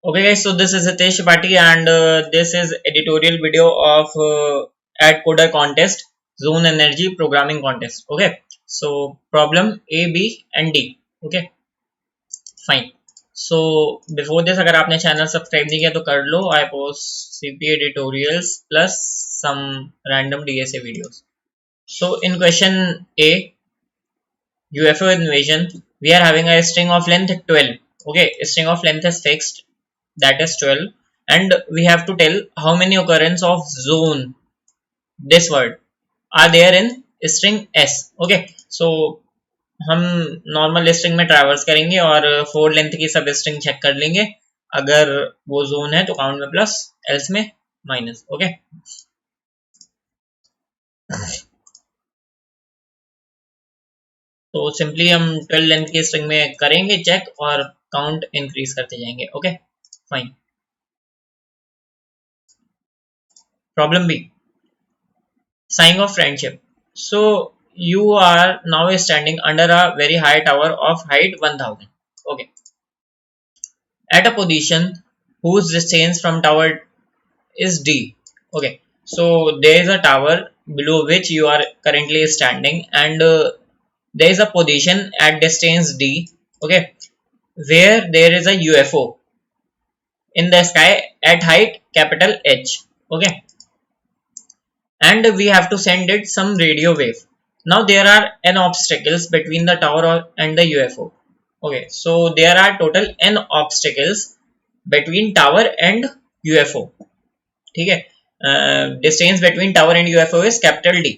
Okay guys, so this is Hitesh Tripathi and this is editorial video of Ad Coder contest, Zone Energy Programming Contest. Okay, so problem A, B and D. Okay, fine. So before this, अगर आपने channel subscribe नहीं किया तो कर लो. I post CP editorials plus some random DSA videos. So in question A, UFO invasion, we are having a string of length 12. Okay, string of length is fixed, that is 12, and we have to tell how many occurrence of zone, this word, are there in string S. Okay, so हम normal string में traverse करेंगे और 4 length की सब string check कर लेंगे. अगर वो जोन है तो काउंट में प्लस, एल्स में माइनस. ओके, तो सिंपली हम 12 लेंथ की स्ट्रिंग में करेंगे चेक और काउंट इंक्रीज करते जाएंगे. Okay, fine. Problem B, sign of friendship. So you are now standing under a very high tower of height 1000. Okay, at a position whose distance from tower is d. Okay, so there is a tower below which you are currently standing, and there is a position at distance d. Okay, where there is a UFO in the sky at height capital H. Okay, and we have to send it some radio wave. Now there are n obstacles between the tower and the UFO. Okay, so there are total n obstacles between tower and UFO. ठीक है, distance between tower and UFO is capital D.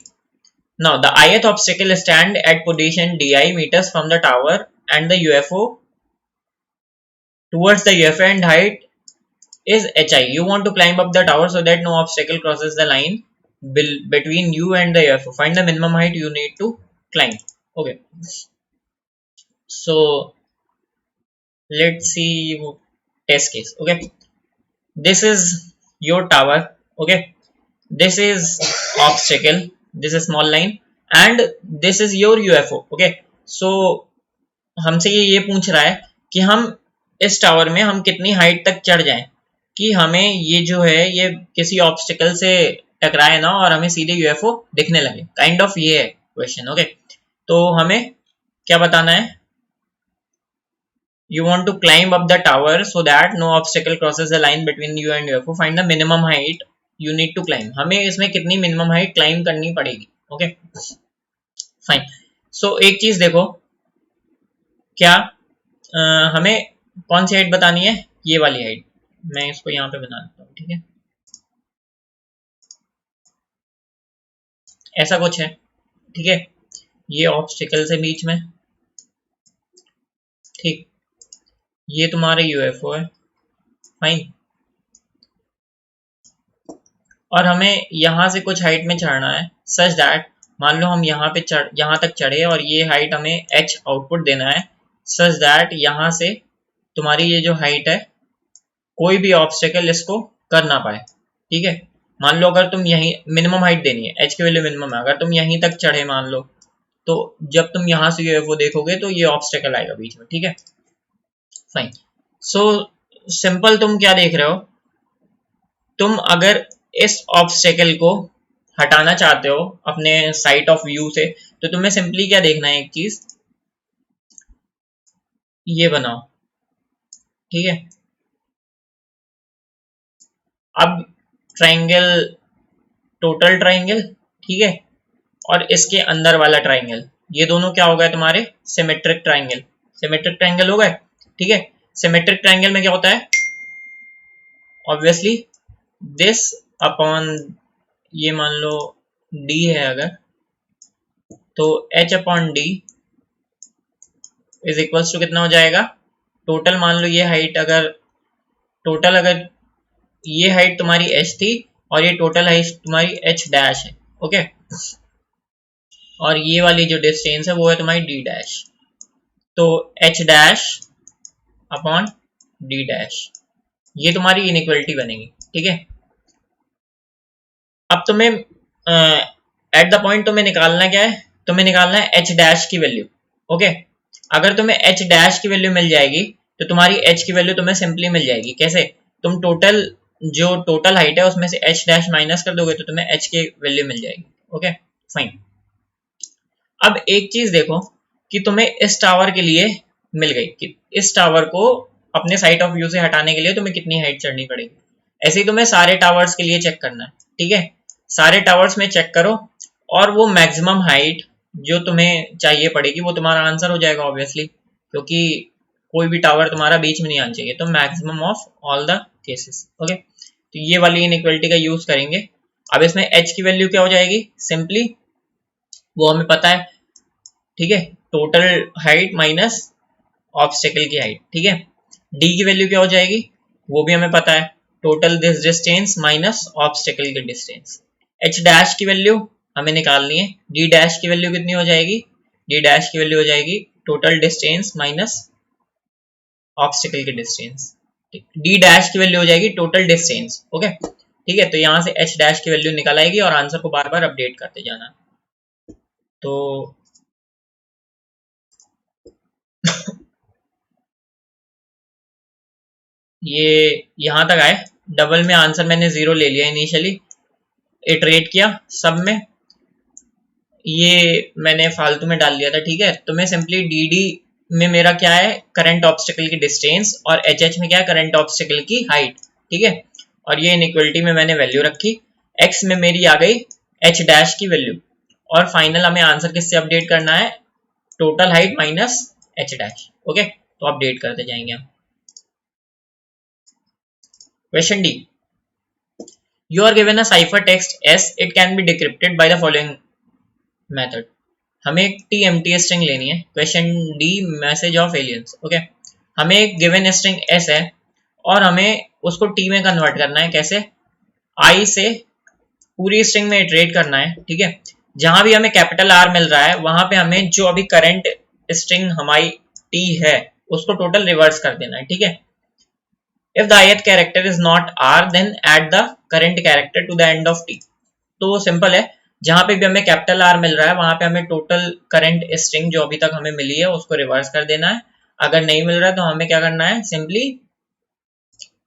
Now the ith obstacle stand at position di meters from the tower and the UFO towards the UFO and height is hi. You want to climb up the tower so that no obstacle crosses the line between you and the UFO. Find the minimum height you need to climb. Okay, so let's see test case. Okay, this is your tower. Okay, this is obstacle, this is small line, and this is your UFO. Okay, so हमसे ये पूछ रहा है कि हम इस tower में हम कितनी हाइट तक चढ़ जाएं कि हमें ये जो है ये किसी ऑब्स्टिकल से टकराए ना और हमें सीधे यूएफओ दिखने लगे. काइंड ऑफ ये है क्वेश्चन. ओके, तो हमें क्या बताना है? You want to climb up the tower so that no obstacle crosses the line between you and UFO. Find the minimum height you need to climb. हमें इसमें कितनी मिनिमम हाइट क्लाइम करनी पड़ेगी. Okay, fine. सो एक चीज देखो, क्या हमें कौन सी हाइट बतानी है? ये वाली हाइट. मैं इसको यहाँ पे बना देता हूँ. ठीक है, ऐसा कुछ है. ठीक है, ये ऑब्स्टिकल से बीच में. ठीक, ये तुम्हारे यूएफओ है. फाइन, और हमें यहाँ से कुछ हाइट में चढ़ना है सच दैट, मान लो हम यहाँ पे यहाँ तक चढ़े और ये हाइट हमें h आउटपुट देना है सच दैट यहाँ से तुम्हारी ये जो हाइट है कोई भी ऑब्स्टिकल इसको कर ना पाए. ठीक है, मान लो अगर तुम यहीं मिनिमम हाइट देनी है, h की वैल्यू मिनिमम है, अगर तुम यहीं तक चढ़े मान लो, तो जब तुम यहाँ से यूएफओ देखोगे तो ये ऑब्स्टिकल आएगा बीच में. ठीक है, फाइन. सो सिंपल, तुम क्या देख रहे हो? तुम अगर इस ऑब्स्टिकल को हटाना चाहते हो अपने साइट ऑफ व्यू से, तो तुम्हें सिंपली क्या देखना है? एक चीज ये बनाओ. ठीक है, अब ट्राइंगल, टोटल ट्राइंगल, ठीक है, और इसके अंदर वाला ट्राइंगल, ये दोनों क्या हो गए तुम्हारे? Symmetric triangle. सिमेट्रिक ट्राइंगल हो गए. ठीक है, सिमेट्रिक ट्राइंगल में क्या होता है? ऑब्वियसली दिस अपॉन, ये मान लो d है अगर, तो h upon d is equals to कितना हो जाएगा? टोटल मान लो ये हाइट, अगर टोटल अगर ये हाइट तुम्हारी h थी और ये टोटल हाइट तुम्हारी h डैश है. ओके, और ये वाली जो डिस्टेंस है वो है तुम्हारी d डैश. तो h dash upon d dash, ये तुम्हारी इनइक्वालिटी बनेगी. ठीक है, अब तुम्हें एट द पॉइंट तुम्हें निकालना क्या है? तुम्हें निकालना है h डैश की वैल्यू. ओके, अगर तुम्हें h डैश की वैल्यू मिल जाएगी तो तुम्हारी h की वैल्यू तुम्हें सिंपली मिल जाएगी। कैसे? तुम जो टोटल हाइट है उसमें से h डैश माइनस कर दोगे तो तुम्हें h की वैल्यू मिल जाएगी। Okay fine. अब एक चीज देखो कि तुम्हें इस टावर के लिए मिल गई कि इस टावर को अपने साइट ऑफ व्यू से हटाने के लिए तुम्हें कितनी हाइट चढ़नी पड़ेगी। ऐसे ही तुम्हें सारे टावर्स के लिए चेक करना है। ठीक है, सारे टावर्स में चेक करो और वो मैक्सिमम हाइट जो तुम्हें चाहिए पड़ेगी वो तुम्हारा आंसर हो जाएगा ऑब्वियसली, क्योंकि कोई भी टावर तुम्हारा बीच में नहीं आना चाहिए। तो maximum of all the cases. Okay, तो ये वाली इनइक्वालिटी का यूज करेंगे। अब इसमें h की वैल्यू क्या हो जाएगी? सिंपली वो हमें पता है। ठीक है, टोटल हाइट माइनस ऑब्स्टेकल की हाइट। ठीक है, d की वैल्यू क्या हो जाएगी? वो भी हमें पता है, total this distance minus obstacle की डिस्टेंस। h डैश की वैल्यू हमें निकालनी है। d डैश की वैल्यू कितनी हो जाएगी? d डैश की वैल्यू हो जाएगी टोटल डिस्टेंस माइनस ऑब्स्टेकल की डिस्टेंस। d डैश की वैल्यू हो जाएगी टोटल डिस्टेंस। ओके ठीक है, तो यहाँ से h डैश की वैल्यू निकल आएगी और आंसर को बार बार अपडेट करते जाना। तो ये यहाँ तक आए। डबल में आंसर मैंने 0 ले लिया इनिशियली, इटरेट किया सब में, ये मैंने फालतू में डाल लिया था। ठीक है, तो मैं सिंपली dd में मेरा क्या है? करंट ऑब्स्टेकल की डिस्टेंस, और hh में क्या है? करंट ऑब्स्टेकल की हाइट। ठीक है, और ये इनइक्वालिटी में मैंने वैल्यू रखी। x में मेरी आ गई h डैश की वैल्यू, और फाइनल हमें आंसर किससे अपडेट करना है? Total height minus h dash. Okay, तो अपडेट करते जाएंगे हम। Question D, you are given a cipher text s, it can be decrypted by the following method। हमें एक tmt स्ट्रिंग लेनी है। Question D, message of aliens. Okay, हमें एक गिवन स्ट्रिंग s है और हमें उसको t में कन्वर्ट करना है। कैसे? i से पूरी स्ट्रिंग में इटरेट करना है। ठीक है, जहां भी हमें कैपिटल R मिल रहा है वहां पे हमें जो अभी करंट स्ट्रिंग हमारी t है उसको टोटल रिवर्स कर देना है। ठीक है, if the ith character is not r then add the current character to the end of t। तो सिंपल है, जहां पे भी हमें कैपिटल R मिल रहा है वहां पे हमें टोटल करंट स्ट्रिंग जो अभी तक हमें मिली है उसको रिवर्स कर देना है। अगर नहीं मिल रहा है तो हमें क्या करना है? सिंपली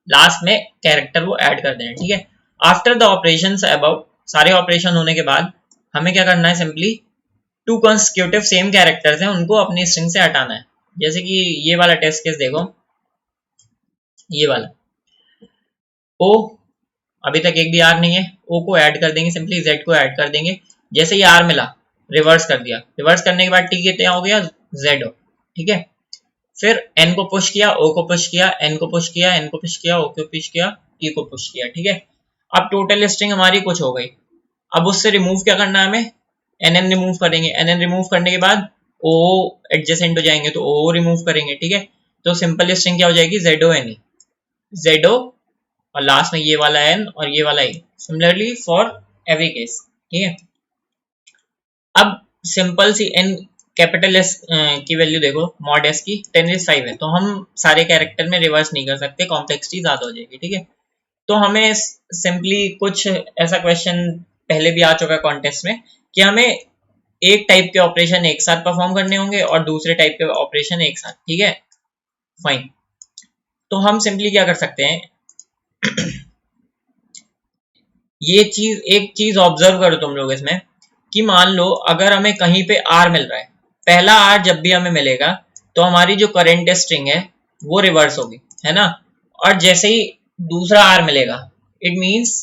लास्ट में कैरेक्टर वो ऐड कर देना है। ठीक है, आफ्टर द ऑपरेशंस अबव, सारे ऑपरेशन होने के बाद हमें क्या करना है? Simply to consecutive same characters हैं उनको अपनी स्ट्रिंग से हटाना है। जैसे कि ये वाला टेस्ट केस देखो, ये वाला ओ, अभी तक एक भी आर नहीं है, ओ को ऐड कर देंगे, सिंपली जेड को ऐड कर देंगे। जैसे ही आर मिला रिवर्स कर दिया, रिवर्स करने के बाद टी कितना हो गया? जेड हो। ठीक है, फिर एन को पुश किया, ओ को पुश किया, एन को पुश किया, एन को पुश किया, ओ को पुश किया, टी को पुश किया। ठीक है, अब टोटल स्ट्रिंग हमारी कुछ हो गई। अब उससे रिमूव क्या करना है हमें? एन एन रिमूव करेंगे। एन एन रिमूव करने के बाद ओ एडजेसेंट हो जाएंगे तो ओ रिमूव करेंगे। ठीक है, तो सिंपल स्ट्रिंग क्या हो जाएगी? जेडो एन ई, जेडो और लास्ट में ये वाला एन और ये वाला A, similarly for every case. ठीक है, अब simple C N capital S की वैल्यू देखो, मॉड एस की 10⁵ है, तो हम सारे कैरेक्टर में रिवर्स नहीं कर सकते, कॉम्प्लेक्सिटी ज्यादा हो जाएगी। ठीक है, तो हमें सिंपली कुछ ऐसा क्वेश्चन पहले भी आ चुका है कॉन्टेस्ट में कि हमें एक टाइप के ऑपरेशन एक साथ परफॉर्म करने होंगे और दूसरे टाइप के ऑपरेशन एक साथ। ठीक है फाइन, तो हम सिंपली क्या कर सकते हैं? ये चीज, एक चीज ऑब्जर्व करो तुम लोग इसमें कि मान लो अगर हमें कहीं पे आर मिल रहा है, पहला आर जब भी हमें मिलेगा तो हमारी जो करंट स्ट्रिंग है वो रिवर्स होगी, है ना। और जैसे ही दूसरा आर मिलेगा, इट मींस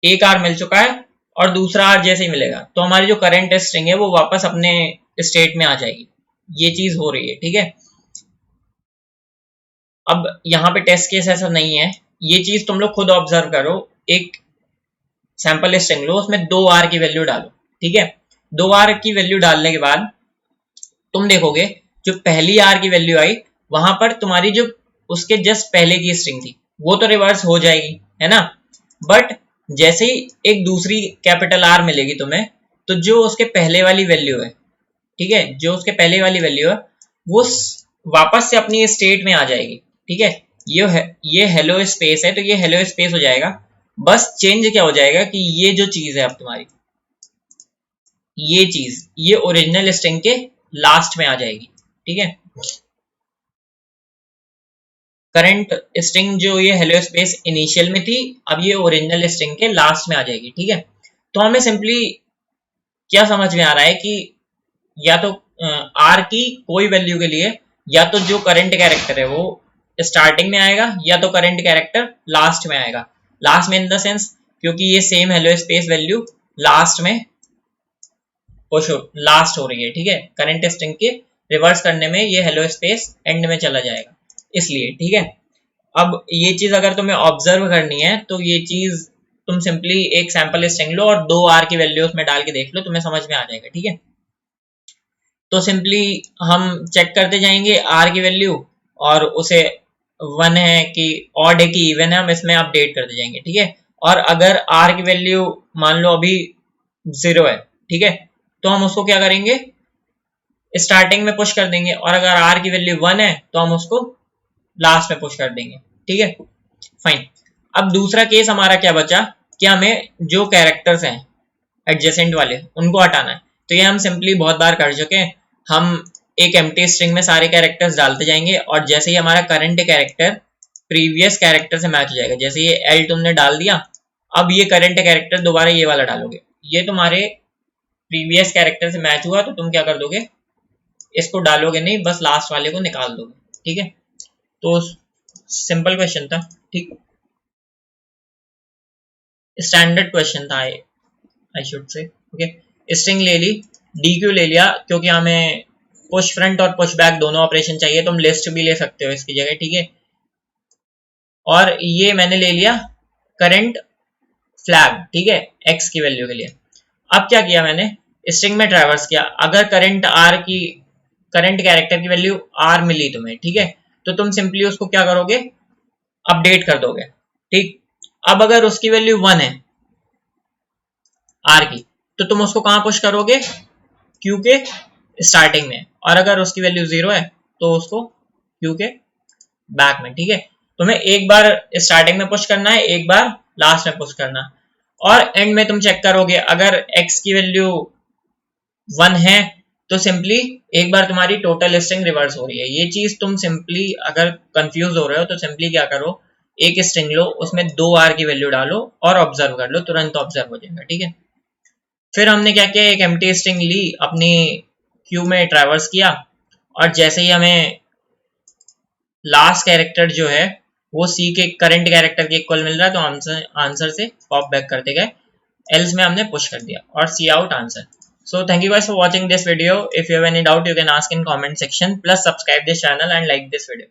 एक आर मिल चुका है और दूसरा आर जैसे ही मिलेगा तो हमारी जो करंट स्ट्रिंग है वो वापस अपने स्टेट में आ जाएगी। ये चीज हो रही है। ठीक है, अब यहाँ पे टेस्ट केस ऐसा नहीं है, ये चीज तुम लोग खुद ऑब्जर्व करो। एक सैंपल स्ट्रिंग लो, उसमें 2r की वैल्यू डालो। ठीक है, 2r की वैल्यू डालने के बाद तुम देखोगे जो पहली r की वैल्यू आई वहां पर तुम्हारी जो उसके जस्ट पहले की स्ट्रिंग थी वो तो रिवर्स हो जाएगी, है ना। बट जैसे ही एक दूसरी कैपिटल R मिलेगी तुम्हें, तो जो उसके पहले वाली वैल्यू है, ठीक है, जो उसके पहले वाली वैल्यू है वो वापस से अपनी स्टेट में आ जाएगी। ठीक है, ये हेलो स्पेस है तो ये हेलो स्पेस हो जाएगा। बस चेंज क्या हो जाएगा कि ये जो चीज है अब तुम्हारी, ये चीज ये ओरिजिनल स्ट्रिंग के लास्ट में आ जाएगी। ठीक है, करंट स्ट्रिंग जो ये हेलो स्पेस इनिशियल में थी, अब ये ओरिजिनल स्ट्रिंग के लास्ट में आ जाएगी। ठीक है, तो हमें सिंपली क्या समझ में आ रहा है कि या तो आर की कोई वैल्यू के लिए या तो जो करंट कैरेक्टर है वो स्टार्टिंग में आएगा या तो करंट कैरेक्टर लास्ट में आएगा। लास्ट में इन द सेंस क्योंकि ये same hello space value last में पुश लास्ट हो रही है। ठीक है, करंट स्ट्रिंग के रिवर्स करने में ये हेलो स्पेस एंड में चला जाएगा, इसलिए। ठीक है, अब ये चीज अगर तुम्हें ऑब्जर्व करनी है तो ये चीज तुम सिंपली एक सैंपल स्ट्रिंग लो और 2 आर की वैल्यू उसमें डाल के देख लो, तुम्हें समझ में आ जाएगा। ठीक है, तो सिंपली हम चेक करते जाएंगे आर की वैल्यू और उसे 1 है कि ऑड है कि इवन है, हम इसमें अपडेट करते जाएंगे। ठीक है, और अगर आर की वैल्यू मान लो अभी 0 है, ठीक है, तो हम उसको क्या करेंगे, स्टार्टिंग में पुश कर देंगे, और अगर आर की वैल्यू 1 है तो हम उसको लास्ट में पुश कर देंगे। ठीक है, फाइन। अब दूसरा केस हमारा क्या बचा कि हमें जो कैरेक्टर्स हैं एडजेसेंट वाले उनको हटाना है। तो ये हम सिंपली बहुत बार कर चुके हैं। हम एक एम्प्टी स्ट्रिंग में सारे कैरेक्टर्स डालते जाएंगे और जैसे ही हमारा करंट कैरेक्टर प्रीवियस कैरेक्टर से मैच हो जाएगा, जैसे ये एल तुमने डाल दिया, अब ये करंट कैरेक्टर दोबारा ये वाला डालोगे, ये तुम्हारे प्रीवियस कैरेक्टर से मैच हुआ तो तुम क्या कर दोगे, इसको डालोगे नहीं, बस लास्ट वाले को निकाल दोगे। ठीक है, तो सिंपल क्वेश्चन था। ठीक, स्टैंडर्ड क्वेश्चन था I should say. Okay, string ले ली, DQ ले लिया क्योंकि हमें पुश फ्रंट और पुश बैक दोनों ऑपरेशन चाहिए, तुम लिस्ट भी ले सकते हो इसकी जगह। ठीक है, और ये मैंने ले लिया करंट फ्लैग, ठीक है, x की वैल्यू के लिए। अब क्या किया मैंने, स्ट्रिंग में ट्रैवर्स किया, अगर करंट कैरेक्टर की वैल्यू r मिली तुम्हें, ठीक है, तो तुम सिंपली उसको क्या करोगे, अपडेट कर दोगे। ठीक, अब अगर उसकी वैल्यू 1 है r की, तो तुम उसको कहां पुश करोगे, q के स्टार्टिंग में, और अगर उसकी वैल्यू 0 है तो उसको q के बैक में। ठीक है, तुम्हें एक बार स्टार्टिंग में पुश करना है, एक बार लास्ट में पुश करना, और एंड में तुम चेक करोगे अगर x की वैल्यू 1 है तो सिंपली एक बार तुम्हारी टोटल स्ट्रिंग रिवर्स हो रही है। ये चीज तुम सिंपली अगर कंफ्यूज हो रहे हो तो सिंपली क्या करो, एक स्ट्रिंग लो, उसमें 2 आर की वैल्यू डालो और ऑब्जर्व कर लो, तुरंत ऑब्जर्व हो जाएगा। ठीक है, फिर हमने क्या किया, एक एम्प्टी स्ट्रिंग ली, अपनी क्यू में ट्रैवर्स किया, और जैसे ही हमें लास्ट कैरेक्टर जो है वो सी के करंट कैरेक्टर के इक्वल मिल रहा है तो आंसर से पॉप बैक करते गए, एल्स में हमने पुश कर दिया और see out answer. So thank you guys for watching this video. If you have any doubt, you can ask in comment section. Plus subscribe this channel and like this video.